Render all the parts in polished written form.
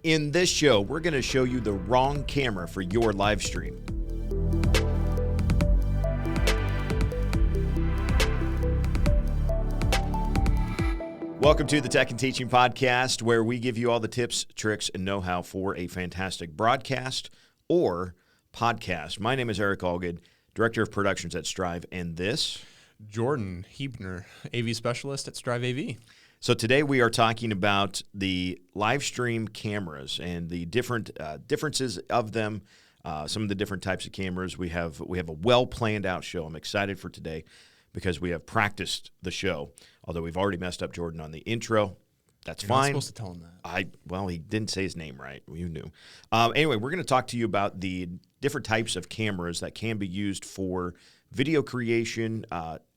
In this show, we're going to show you the wrong camera for your live stream. Welcome to the Tech and Teaching Podcast, where we give you all the tips, tricks, and know-how for a fantastic broadcast or podcast. My name is Eric Allgood, Director of Productions at Striv, and this? Jordan Hebner, AV Specialist at Striv AV. So today we are talking about the live stream cameras and the different differences of them, some of the different types of cameras. We have a well-planned out show. I'm excited for today because we have practiced the show, although we've already messed up Jordan on the intro. That's fine. You're not supposed to tell him that. Well, he didn't say his name right. You knew. Anyway, we're going to talk to you about the different types of cameras that can be used for video creation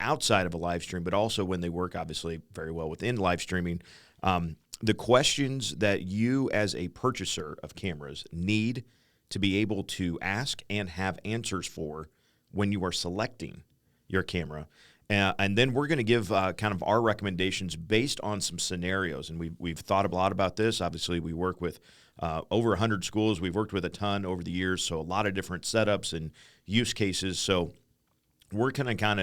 outside of a live stream, but also when they work, obviously, very well within live streaming. The questions that you as a purchaser of cameras need to be able to ask and have answers for when you are selecting your camera. And then we're going to give kind of our recommendations based on some scenarios. And we've thought a lot about this. Obviously, we work with over 100 schools. We've worked with a ton over the years, so a lot of different setups and use cases. So we're going to kind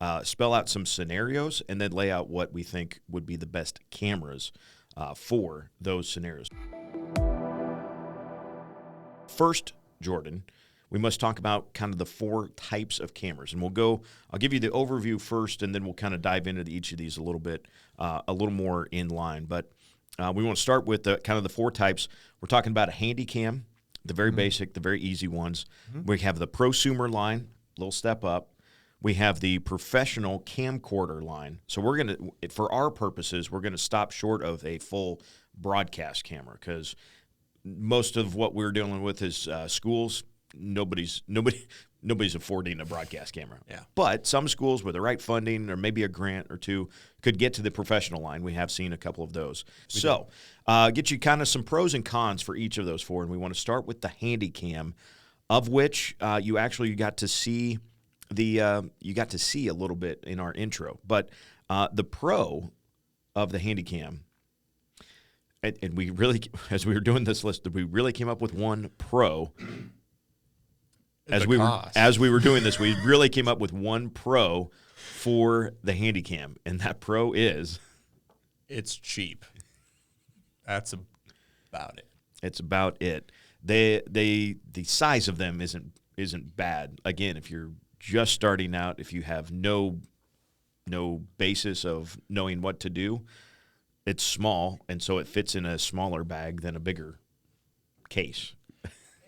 of spell out some scenarios and then lay out what we think would be the best cameras for those scenarios. First, Jordan, we must talk about kind of the four types of cameras. And I'll give you the overview first, and then we'll kind of dive into each of these a little bit, a little more in line. But we want to start with kind of the four types. We're talking about a Handycam, the very basic, the very easy ones. We have the Prosumer line, little step up. We have the professional camcorder line. So we're going to, for our purposes, we're going to stop short of a full broadcast camera because most of what we're dealing with is schools. Nobody's affording a broadcast camera. Yeah. But some schools with the right funding or maybe a grant or two could get to the professional line. We have seen a couple of those. Get you kind of some pros and cons for each of those four. And we want to start with the Handycam, of which you got to see a little bit in our intro. But the pro of the Handycam, and we really, as we were doing this list, we really came up with one pro. As we were doing this, we really came up with one pro for the Handycam, and that pro is it's cheap. That's about it. It's about it. The size of them isn't bad. Again, if you're just starting out, if you have no basis of knowing what to do, it's small, and so it fits in a smaller bag than a bigger case.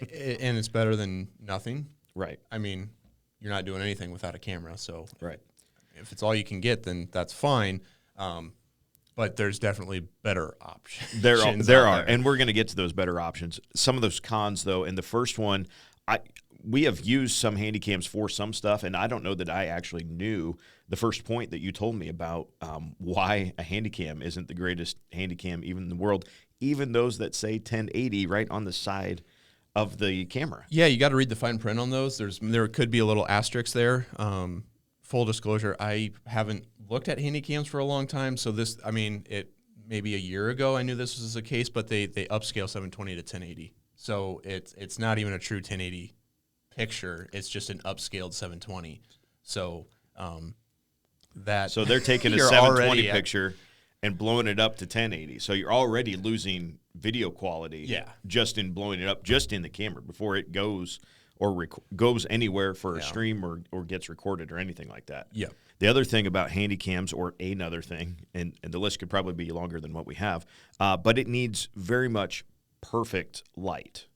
And it's better than nothing. Right. I mean, you're not doing anything without a camera, so right. If it's all you can get, then that's fine. But there's definitely better options. There are, and we're going to get to those better options. Some of those cons, though, and the first one, we have used some Handycams for some stuff, and I don't know that I actually knew the first point that you told me about why a Handycam isn't the greatest Handycam even in the world, even those that say 1080 right on the side of the camera. Yeah, you got to read the fine print on those. There could be a little asterisk there. Full disclosure, I haven't looked at Handycams for a long time, so maybe a year ago I knew this was the case, but they upscale 720 to 1080. So it's not even a true 1080 picture. It's just an upscaled 720. So So they're taking a 720 picture and blowing it up to 1080. So you're already losing video quality just in blowing it up just in the camera before it goes or goes anywhere for a stream or gets recorded or anything like that. Yeah. The other thing about Handycams, or another thing, and the list could probably be longer than what we have, but it needs very much perfect light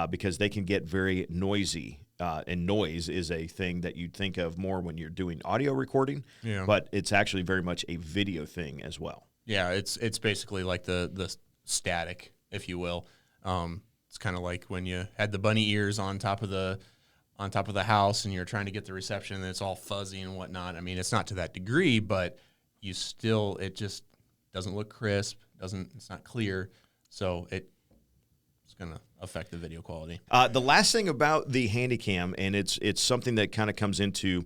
because they can get very noisy. And noise is a thing that you'd think of more when you're doing audio recording, but it's actually very much a video thing as well. Yeah, it's basically like the static, if you will. It's kind of like when you had the bunny ears on top of the house and you're trying to get the reception and it's all fuzzy and whatnot. I mean, it's not to that degree, but it just doesn't look crisp, it's not clear, so it's going to affect the video quality. The last thing about the Handycam, and it's something that kind of comes into,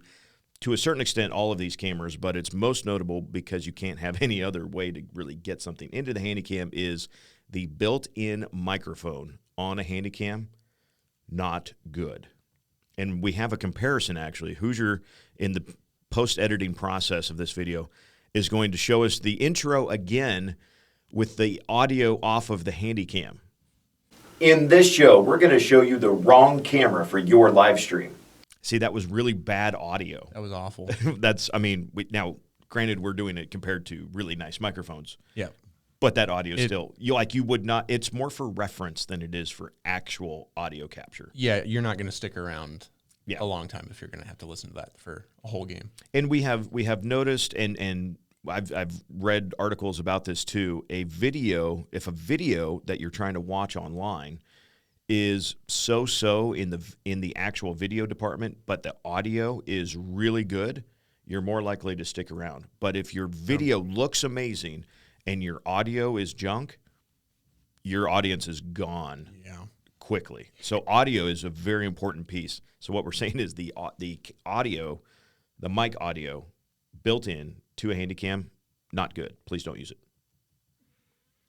to a certain extent, all of these cameras, but it's most notable because you can't have any other way to really get something into the Handycam, is the built-in microphone on a Handycam, not good. And we have a comparison, actually. Hoosier, in the post-editing process of this video, is going to show us the intro again with the audio off of the Handycam. In this show, we're going to show you the wrong camera for your live stream. See, that was really bad audio. That was awful. Now, granted, we're doing it compared to really nice microphones. Yeah. But that audio still, you would not, it's more for reference than it is for actual audio capture. Yeah, you're not going to stick around a long time if you're going to have to listen to that for a whole game. And we have noticed, and I've read articles about this too, if a video that you're trying to watch online is so in the actual video department, but the audio is really good, you're more likely to stick around. But if your video looks amazing and your audio is junk, your audience is gone quickly. So audio is a very important piece. So what we're saying is the audio, the mic audio built in to a Handycam, not good. Please don't use it.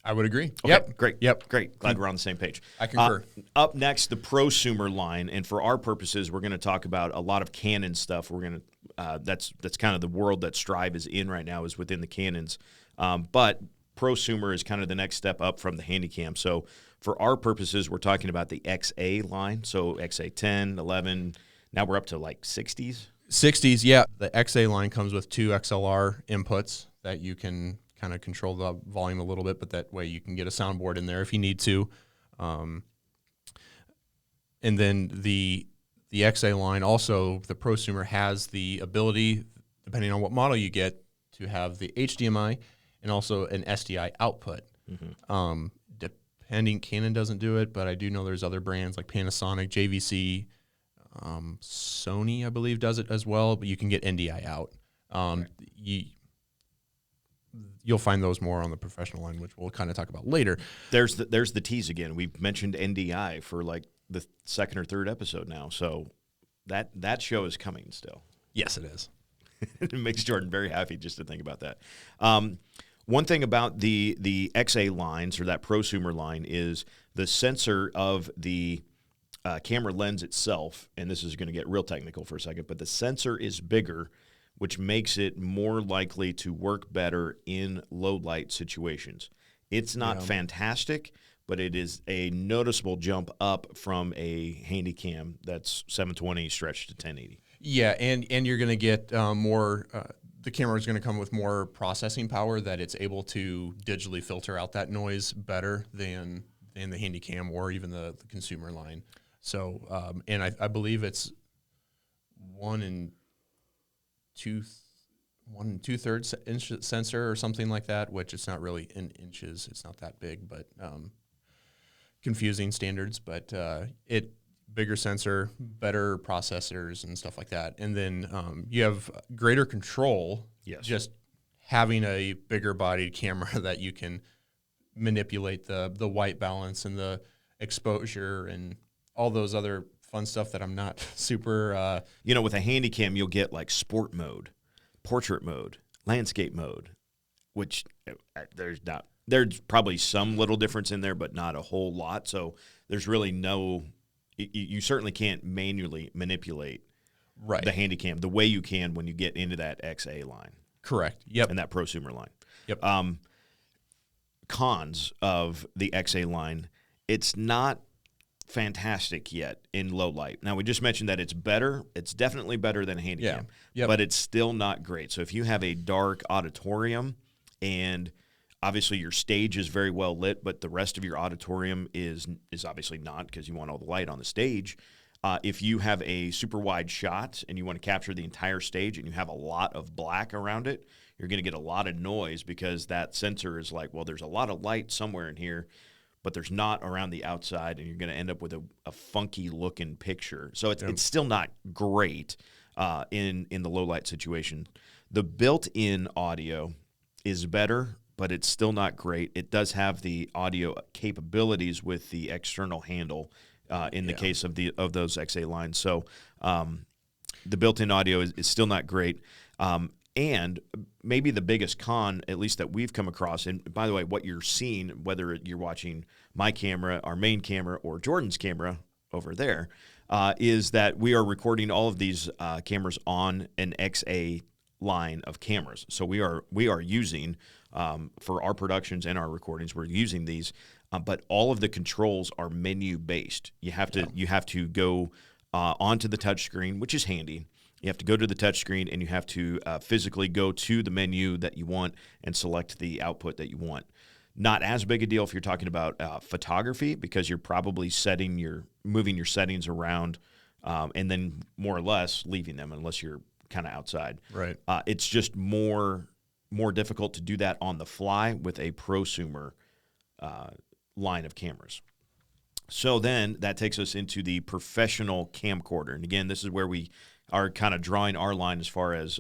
I would agree. Okay, Yep. Great. Yep. Great. Glad we're on the same page. I concur. Up next, the Prosumer line, and for our purposes, we're going to talk about a lot of Canon stuff. We're going to that's kind of the world that Striv is in right now, is within the Canons. But Prosumer is kind of the next step up from the Handycam. So for our purposes, we're talking about the XA line. So XA 10, 11. Now we're up to like 60s. 60s, yeah. The XA line comes with 2 XLR inputs that you can kind of control the volume a little bit, but that way you can get a soundboard in there if you need to. And then the XA line, also the Prosumer has the ability, depending on what model you get, to have the HDMI and also an SDI output. Mm-hmm. Depending, Canon doesn't do it, but I do know there's other brands like Panasonic, JVC, Sony, I believe, does it as well, but you can get NDI out. You'll find those more on the professional line, which we'll kind of talk about later. There's the tease again. We've mentioned NDI for like the second or third episode now, so that show is coming still. Yes, it is. It makes Jordan very happy just to think about that. One thing about the XA lines, or that Prosumer line, is the sensor of the camera lens itself, and this is going to get real technical for a second, but the sensor is bigger, which makes it more likely to work better in low light situations. It's not fantastic, but it is a noticeable jump up from a Handycam that's 720 stretched to 1080. Yeah, and you're going to get more. The camera is going to come with more processing power, that it's able to digitally filter out that noise better than the Handycam or even the consumer line. So, and I believe it's 1 2/3 inch sensor or something like that, which it's not really in inches. It's not that big, but confusing standards. But bigger sensor, better processors and stuff like that. And then you have greater control. Yes. Just having a bigger bodied camera that you can manipulate the white balance and the exposure and all those other fun stuff that I'm not super. With a Handycam, you'll get like sport mode, portrait mode, landscape mode, which there's probably some little difference in there, but not a whole lot. So there's really you certainly can't manually manipulate the Handycam the way you can when you get into that XA line. Correct. Yep. And that Prosumer line. Yep. Cons of the XA line, it's not fantastic yet in low light. Now, we just mentioned that it's better. It's definitely better than a Handycam, but it's still not great. So if you have a dark auditorium, and obviously your stage is very well lit, but the rest of your auditorium is obviously not, because you want all the light on the stage. If you have a super wide shot and you want to capture the entire stage and you have a lot of black around it, you're going to get a lot of noise, because that sensor is like, well, there's a lot of light somewhere in here, but there's not around the outside, and you're going to end up with a funky looking picture. So it's still not great in the low light situation. The built-in audio is better, but it's still not great. It does have the audio capabilities with the external handle in the case of those XA lines. So the built-in audio is still not great. And maybe the biggest con, at least that we've come across, and by the way, what you're seeing, whether you're watching my camera, our main camera, or Jordan's camera over there, is that we are recording all of these cameras on an XA line of cameras. So we are using, for our productions and our recordings, we're using these, but all of the controls are menu-based. You have to go onto the touchscreen, which is handy. You have to go to the touchscreen, and you have to physically go to the menu that you want and select the output that you want. Not as big a deal if you're talking about photography, because you're probably moving your settings around, and then more or less leaving them unless you're kind of outside. Right. It's just more difficult to do that on the fly with a prosumer line of cameras. So then that takes us into the professional camcorder. And again, this is where we are kind of drawing our line as far as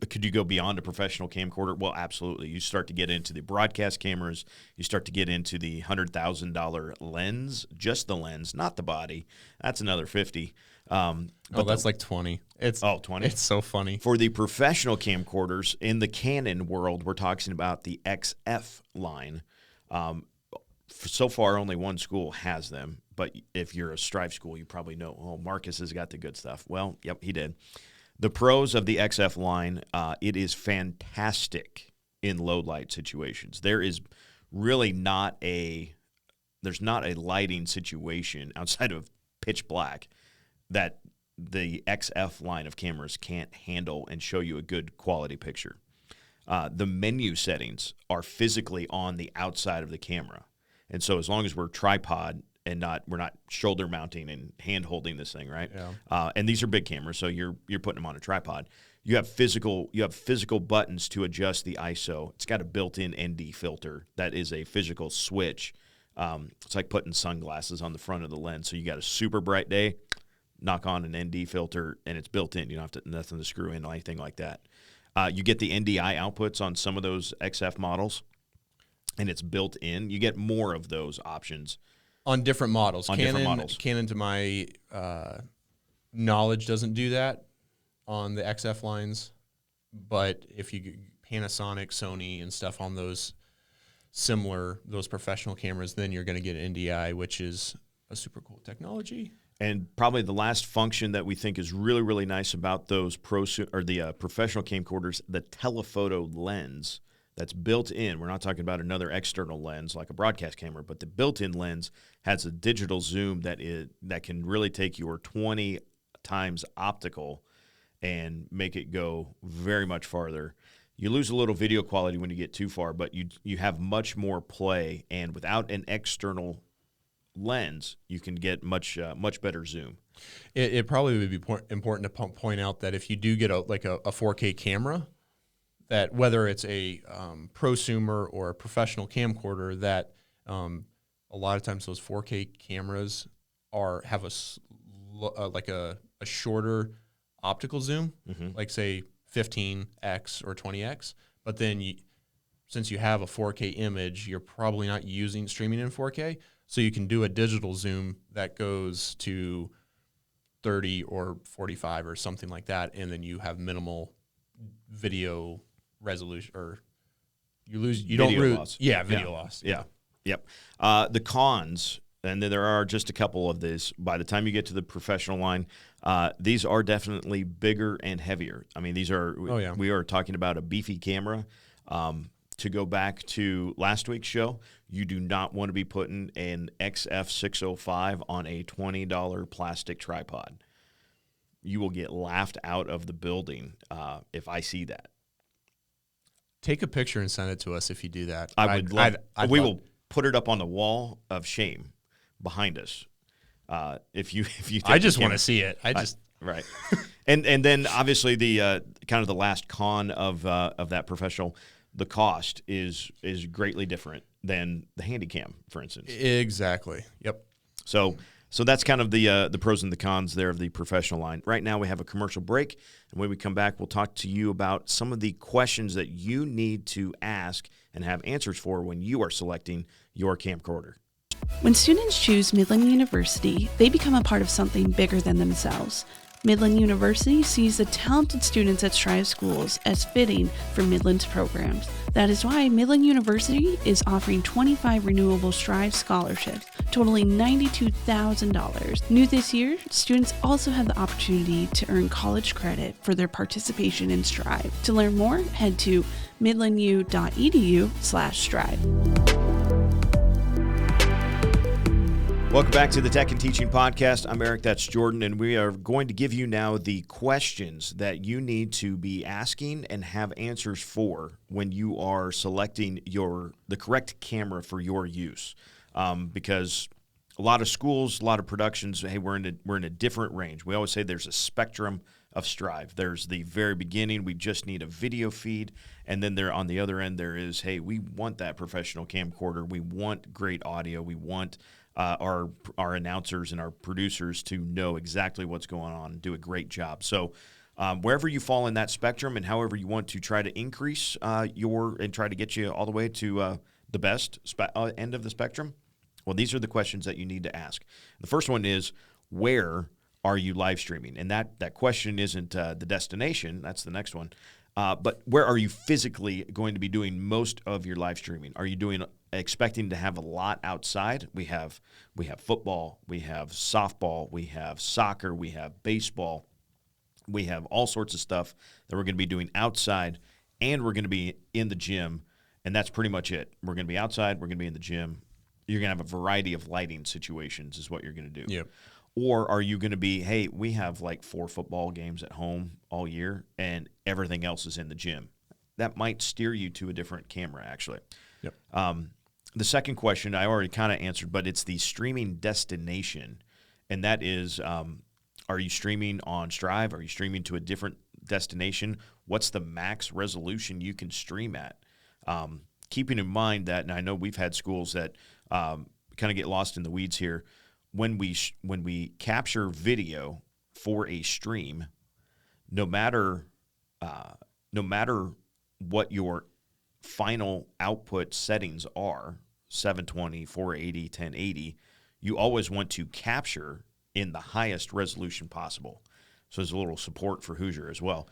could you go beyond a professional camcorder? Well, absolutely. You start to get into the broadcast cameras. You start to get into the $100,000 lens, just the lens, not the body. That's another $50,000. But that's like 20. It's 20. It's so funny. For the professional camcorders in the Canon world, we're talking about the XF line. So far, only one school has them. But if you're a Striv school, you probably know, oh, Marcus has got the good stuff. Well, yep, he did. The pros of the XF line, it is fantastic in low light situations. There is really not there's not a lighting situation outside of pitch black that the XF line of cameras can't handle and show you a good quality picture. The menu settings are physically on the outside of the camera. And so as long as we're tripod and we're not shoulder mounting and hand holding this thing, right? Yeah. And these are big cameras, so you're putting them on a tripod. You have physical buttons to adjust the ISO. It's got a built-in ND filter that is a physical switch. It's like putting sunglasses on the front of the lens. So you got a super bright day, knock on an ND filter, and it's built in. You don't have nothing to screw in or anything like that. You get the NDI outputs on some of those XF models, and it's built in. You get more of those options. On different models. Different models. Canon, to my knowledge, doesn't do that on the XF lines. But if you Panasonic, Sony, and stuff on those professional cameras, then you're going to get NDI, which is a super cool technology. And probably the last function that we think is really, really nice about those professional camcorders, the telephoto lens that's built in. We're not talking about another external lens like a broadcast camera, but the built-in lens has a digital zoom that can really take your 20 times optical and make it go very much farther. You lose a little video quality when you get too far, but you have much more play, and without an external lens, you can get much better zoom. It probably would be important to point out that if you do get a 4K camera, that whether it's a prosumer or a professional camcorder, that a lot of times those 4K cameras have a shorter optical zoom, like say 15x or 20x. But then since you have a 4K image, you're probably not streaming in 4K, so you can do a digital zoom that goes to 30 or 45 or something like that, and then you have minimal video resolution, or video loss. Video loss. Yeah. Yep. The cons, and then there are just a couple of these. By the time you get to the professional line, these are definitely bigger and heavier. I mean, we are talking about a beefy camera. To go back to last week's show, you do not want to be putting an XF605 on a $20 plastic tripod. You will get laughed out of the building if I see that. Take a picture and send it to us if you do that. We will put it up on the wall of shame behind us. If you I just want to see it. Right. and then obviously the kind of the last con of that professional, the cost is greatly different than the Handycam, for instance. Exactly. Yep. So that's kind of the pros and the cons there of the professional line. Right now we have a commercial break, and when we come back, we'll talk to you about some of the questions that you need to ask and have answers for when you are selecting your camcorder. When students choose Midland University, they become a part of something bigger than themselves. Midland University sees the talented students at Striv schools as fitting for Midland's programs. That is why Midland University is offering 25 renewable Striv scholarships, totaling $92,000. New this year, students also have the opportunity to earn college credit for their participation in Striv. To learn more, head to midlandu.edu/Striv. Welcome back to the Tech and Teaching Podcast. I'm Eric, that's Jordan, and we are going to give you now the questions that you need to be asking and have answers for when you are selecting the correct camera for your use. Because a lot of schools, a lot of productions, hey, we're in a different range. We always say there's a spectrum of Striv. There's the very beginning, we just need a video feed, and then there on the other end there is, hey, we want that professional camcorder, we want great audio, we want our announcers and our producers to know exactly what's going on and do a great job. So wherever you fall in that spectrum and however you want to try to increase and try to get you all the way to the best end of the spectrum, well, these are the questions that you need to ask. The first one is, where are you live streaming? And that question isn't the destination. That's the next one. But where are you physically going to be doing most of your live streaming? Are you expecting to have a lot outside? We have football, we have softball, we have soccer, we have baseball, we have all sorts of stuff that we're going to be doing outside, and we're going to be in the gym, and that's pretty much it. We're going to be outside, we're going to be in the gym. You're going to have a variety of lighting situations is what you're going to do. Yep. Or are you going to be, hey, we have like 4 football games at home all year, and everything else is in the gym? That might steer you to a different camera, actually. Yep. The second question I already kind of answered, but it's the streaming destination, and that is, are you streaming on Striv? Are you streaming to a different destination? What's the max resolution you can stream at? Keeping in mind that, and I know we've had schools that kind of get lost in the weeds here, when we capture video for a stream, no matter what your final output settings are, 720, 480, 1080, you always want to capture in the highest resolution possible. So there's a little support for Hoosier as well.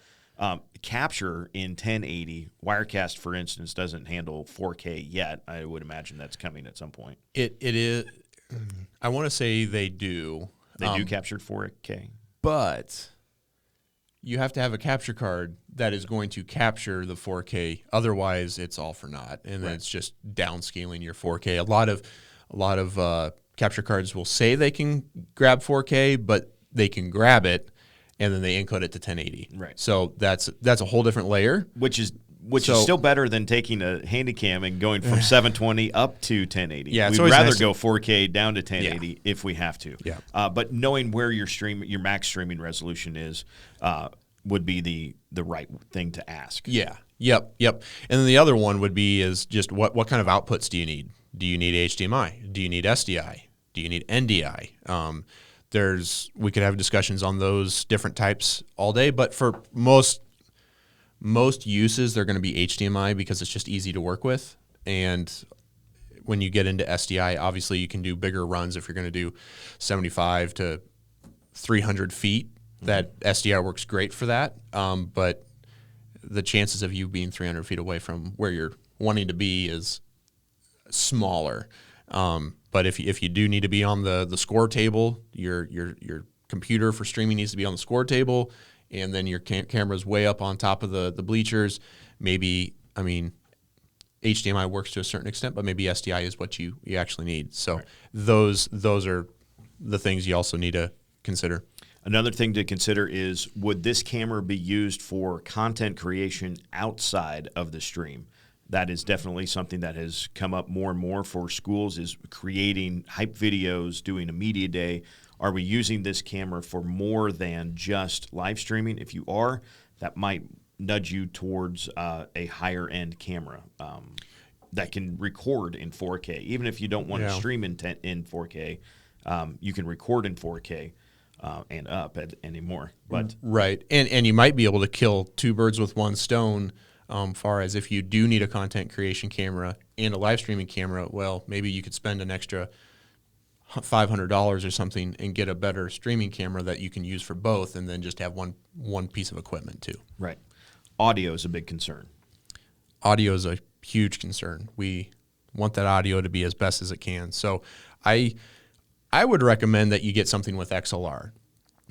Capture in 1080. Wirecast, for instance, doesn't handle 4K yet. I would imagine that's coming at some point. It is. I want to say they do. They do capture 4K. But you have to have a capture card that is going to capture the 4K. Otherwise, it's all for naught, and then it's just downscaling your 4K. A lot of capture cards will say they can grab 4K, but they can grab it, and then they encode it to 1080. Right. So that's a whole different layer, which is still better than taking a Handycam and going from 720 up to 1080. Yeah, we'd rather go 4K down to 1080 if we have to. Yeah. But knowing where your max streaming resolution is would be the right thing to ask. Yeah. Yep. And then the other one would be is just what kind of outputs do you need? Do you need HDMI? Do you need SDI? Do you need NDI? We could have discussions on those different types all day, but for most uses, they're going to be HDMI because it's just easy to work with. And when you get into SDI, obviously you can do bigger runs if you're going to do 75 to 300 feet. That SDI works great for that. But the chances of you being 300 feet away from where you're wanting to be is smaller. But if you do need to be on the score table, your computer for streaming needs to be on the score table, and then your camera's way up on top of the bleachers. Maybe, HDMI works to a certain extent, but maybe SDI is what you actually need. So right. Those are the things you also need to consider. Another thing to consider is, would this camera be used for content creation outside of the stream? That is definitely something that has come up more and more for schools, is creating hype videos, doing a media day. Are we using this camera for more than just live streaming? If you are, that might nudge you towards a higher end camera that can record in 4K. Even if you don't want to stream in 4K, you can record in 4K. And up anymore, but right, and you might be able to kill two birds with one stone. Far as if you do need a content creation camera and a live streaming camera, well, maybe you could spend an extra $500 or something and get a better streaming camera that you can use for both, and then just have one piece of equipment too. Right. Audio is a big concern. Audio is a huge concern. We want that audio to be as best as it can. So I would recommend that you get something with XLR.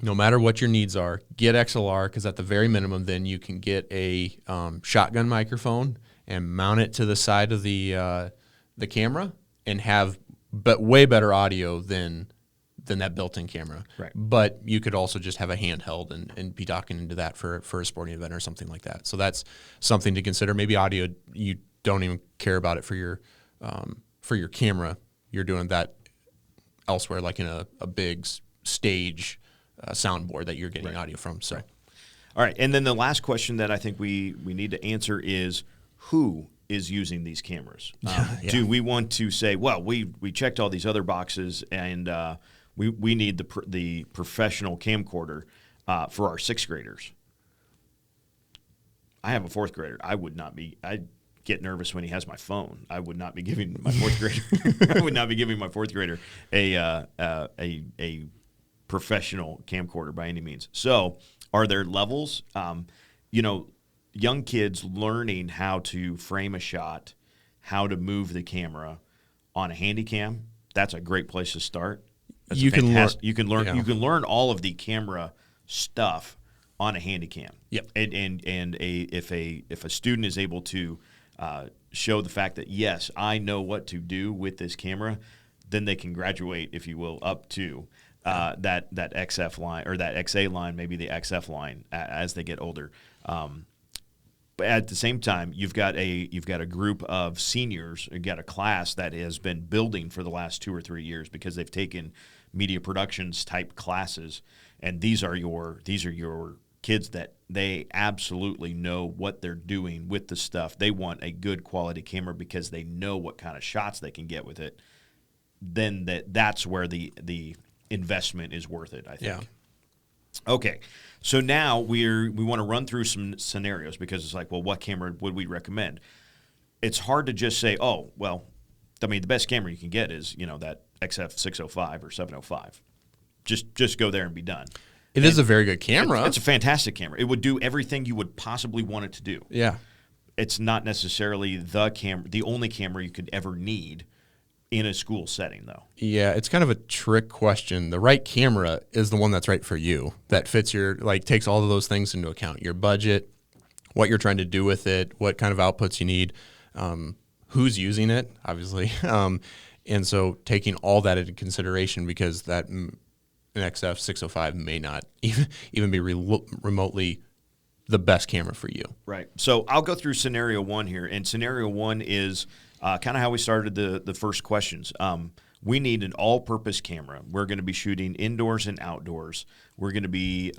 No matter what your needs are, get XLR, because at the very minimum, then you can get a shotgun microphone and mount it to the side of the camera and have way better audio than that built-in camera. Right. But you could also just have a handheld and be docking into that for a sporting event or something like that. So that's something to consider. Maybe audio, you don't even care about it for your camera. You're doing that elsewhere, like in a big stage soundboard that you're getting audio from. So, all right. And then the last question that I think we need to answer is, who is using these cameras? Do we want to say, well, we checked all these other boxes, and we need the professional camcorder for our 6th graders? I have a 4th grader. I'd get nervous when he has my phone. I would not be giving my 4th grader. I would not be giving my 4th grader a professional camcorder by any means. So, are there levels? Young kids learning how to frame a shot, how to move the camera on a Handycam, that's a great place to start. You can learn all of the camera stuff on a Handycam. Yep. If a student is able to show the fact that, yes, I know what to do with this camera, then they can graduate, if you will, up to that XF line, or that XA line, maybe the XF line as they get older. But at the same time, you've got a group of seniors, you've got a class that has been building for the last 2 or 3 years because they've taken media productions type classes, and these are your kids that they absolutely know what they're doing with the stuff. They want a good quality camera because they know what kind of shots they can get with it. Then that's where the investment is worth it, I think. Yeah. Okay, so now we want to run through some scenarios, because it's like, well, what camera would we recommend? It's hard to just say, oh, well, I mean, the best camera you can get is, that XF 605 or 705. Just go there and be done. It is a very good camera. It's a fantastic camera. It would do everything you would possibly want it to do. Yeah. It's not necessarily the only camera you could ever need in a school setting, though. Yeah, it's kind of a trick question. The right camera is the one that's right for you, that fits takes all of those things into account: your budget, what you're trying to do with it, what kind of outputs you need, who's using it, obviously. And so taking all that into consideration, because that an XF 605 may not even be remotely the best camera for you. Right. So I'll go through scenario 1 here, and scenario 1 is kind of how we started the first questions. We need an all-purpose camera. We're going to be shooting indoors and outdoors. We're going to be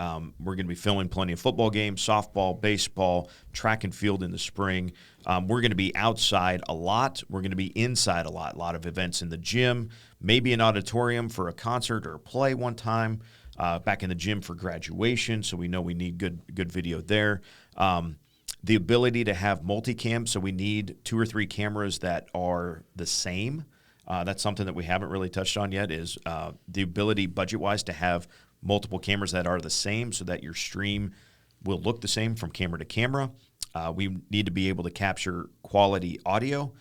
filming plenty of football games, softball, baseball, track and field in the spring. We're going to be outside a lot. We're going to be inside a lot of events in the gym, maybe an auditorium for a concert or a play one time, back in the gym for graduation, so we know we need good video there. The ability to have multicam, so we need 2 or 3 cameras that are the same. That's something that we haven't really touched on yet, is the ability budget-wise to have multiple cameras that are the same, so that your stream will look the same from camera to camera. We need to be able to capture quality audio.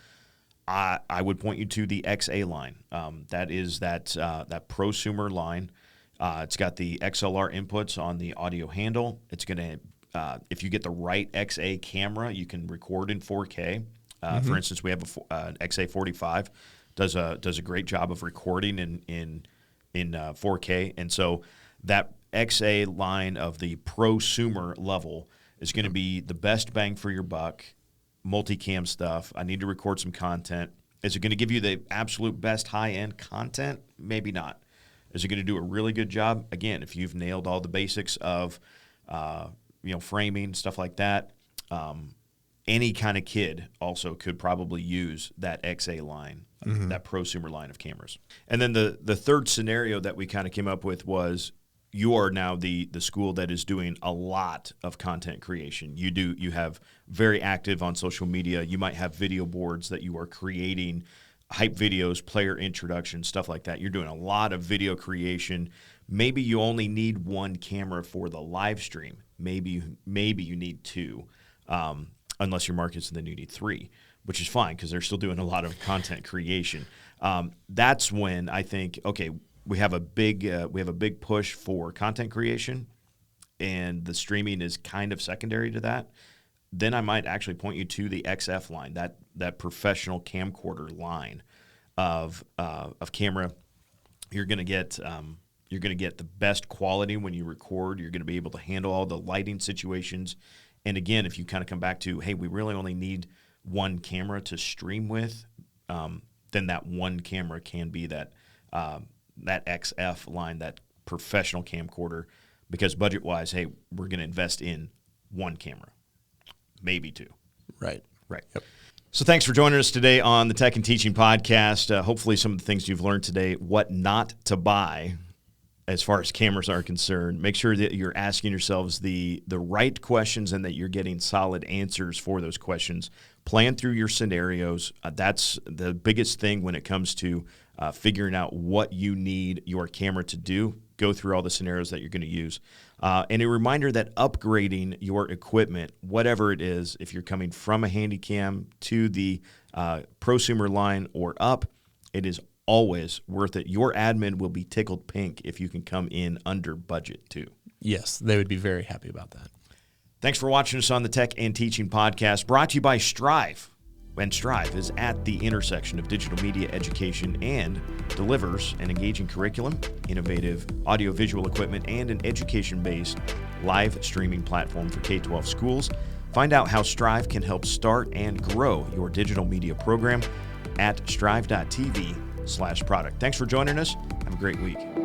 I would point you to the XA line. That is that Prosumer line. It's got the XLR inputs on the audio handle. It's going to if you get the right XA camera, you can record in 4K. For instance, we have an XA45 does a great job of recording in 4K, and so that XA line of the prosumer level is going to be the best bang for your buck. Multicam stuff. I need to record some content. Is it going to give you the absolute best high-end content? Maybe not. Is it going to do a really good job? Again, if you've nailed all the basics of framing, stuff like that, any kind of kid also could probably use that XA line, that prosumer line of cameras. And then the third scenario that we kind of came up with was, you are now the school that is doing a lot of content creation. You have very active on social media. You might have video boards that you are creating hype videos, player introduction, stuff like that. You're doing a lot of video creation. Maybe you only need one camera for the live stream. Maybe you need two, unless your market's, then you need three, which is fine because they're still doing a lot of content creation. That's when I think, okay, we have a big push for content creation, and the streaming is kind of secondary to that. Then I might actually point you to the XF line, that professional camcorder line of camera. You're going to get the best quality when you record. You're going to be able to handle all the lighting situations. And again, if you kind of come back to, hey, we really only need one camera to stream with, then that one camera can be that XF line, that professional camcorder, because budget-wise, hey, we're going to invest in one camera, maybe two. Right. Yep. So thanks for joining us today on the Tech and Teaching Podcast. Hopefully some of the things you've learned today, what not to buy as far as cameras are concerned. Make sure that you're asking yourselves the right questions and that you're getting solid answers for those questions. Plan through your scenarios. That's the biggest thing when it comes to figuring out what you need your camera to do. Go through all the scenarios that you're going to use. And a reminder that upgrading your equipment, whatever it is, if you're coming from a Handycam to the Prosumer line or up, it is always worth it. Your admin will be tickled pink if you can come in under budget too. Yes, they would be very happy about that. Thanks for watching us on the Tech and Teaching Podcast, brought to you by Striv. And Striv is at the intersection of digital media education and delivers an engaging curriculum, innovative audiovisual equipment, and an education-based live streaming platform for K-12 schools. Find out how Striv can help start and grow your digital media program at striv.tv/product. Thanks for joining us. Have a great week.